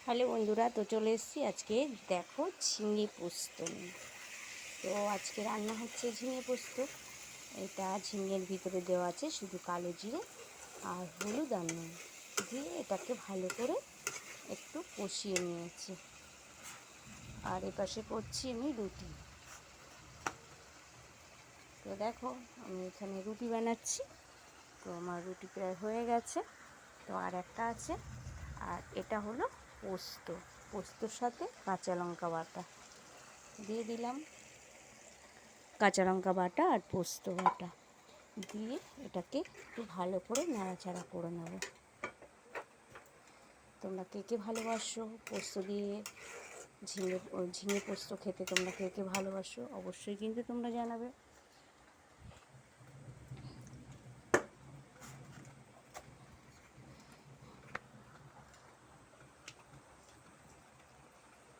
Hello বন্ধুরা, তো চলে এসেছি আজকে দেখো ঝিঙে পোস্ত নিয়ে। তো আজকে রান্না হচ্ছে ঝিঙে পোস্ত। এটা ঝিঙের ভিতরে দেওয়া আছে শুধু কালো জিরে আর হলুদ আর নুন দিয়ে এটাকে ভালো করে একটু কষিয়ে নিয়েছি। আর এপাশে করছি আমি রুটি। তো দেখো আমি এখানে রুটি বানাচ্ছি। তো আমার রুটি প্রায় হয়ে গেছে। তো আর একটা আছে। আর এটা হলো পোস্ত। পোস্তর সাথে কাঁচা লঙ্কা বাটা দিয়ে দিলাম। কাঁচা লঙ্কা বাটা আর পোস্ত বাটা দিয়ে এটাকে একটু ভালো করে নাড়াচাড়া করে নেব। তোমরা কে কে ভালোবাসো পোস্ত দিয়ে ঝিঙে পোস্ত খেতে? তোমরা কে কে ভালোবাসো অবশ্যই কিন্তু তোমরা জানাবে।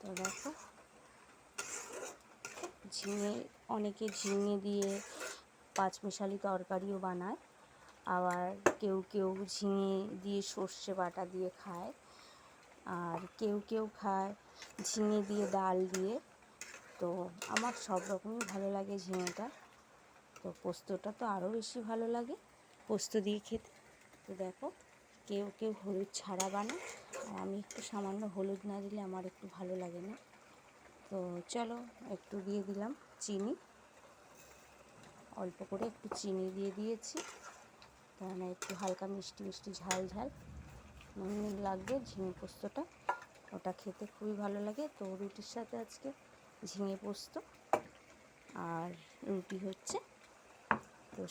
তো দেখো অনেকে ঝিঙে দিয়ে পাঁচমিশালি তরকারিও বানায়, আবার কেউ কেউ ঝিঙে দিয়ে সর্ষে বাটা দিয়ে খায়, আর কেউ কেউ খায় ঝিঙে দিয়ে ডাল দিয়ে। তো আমার সব রকমই ভালো লাগে ঝিঙেটা। তো পোস্তটা তো আরও বেশি ভালো লাগে পোস্ত দিয়ে খেতে। তো দেখো কেউ কেউ হলুদ ছাড়া বানায়, আর আমি একটু সামান্য হলুদ না দিলে আমার একটু ভালো লাগে না। তো চলো একটু দিয়ে দিলাম চিনি, অল্প করে একটু চিনি দিয়ে দিয়েছি, কারণ একটু হালকা মিষ্টি মিষ্টি ঝাল ঝাল নুন লাগবে ঝিঙে পোস্তটা, ওটা খেতে খুবই ভালো লাগে। তো রুটির সাথে আজকে ঝিঙে পোস্ত আর রুটি হচ্ছে। তো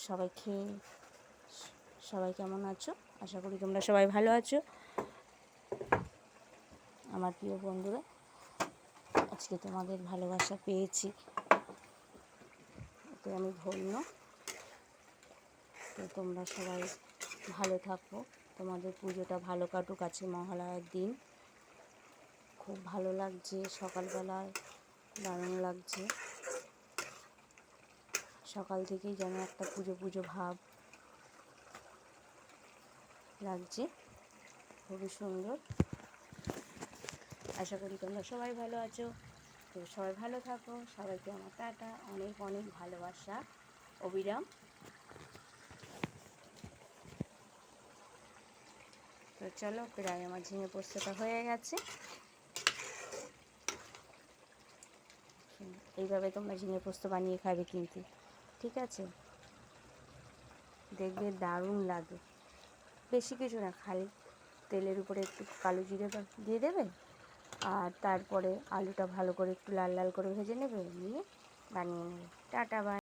সবাই কেমন আছো? আশা করি তোমরা সবাই ভালো আছো। আমার প্রিয় বন্ধুরা, আজকে তোমাদের ভালোবাসা পেয়েছি, এতে আমি ধন্য। তো তোমরা সবাই ভালো থাকো, তোমাদের পুজোটা ভালো কাটুক। আছে মহালয়ার দিন, খুব ভালো লাগছে, সকালবেলায় দারুণ লাগছে। সকাল থেকেই যেন একটা পুজো পুজো ভাব লাগছে, খুবই সুন্দর। আশা করি তোমরা সবাই ভালো আছো। তো সবাই ভালো থাকো, সবাইকে আমার টাটা, অনেক অনেক ভালোবাসা, অবিরাম। তো চলো, প্রায় আমার ঝিঙে পোস্তটা হয়ে গেছে। এইভাবে তোমরা ঝিঙে পোস্ত বানিয়ে খাবে কিন্তু, ঠিক আছে? দেখবে দারুণ লাগে। বেশি কিছু না, খালি তেলের উপরে একটু কালো জিরে দিয়ে দেবে, আর তারপরে আলুটা ভালো করে একটু লাল লাল করে ভেজে নেবে, নিয়ে বানিয়ে নেবে। Tata, by.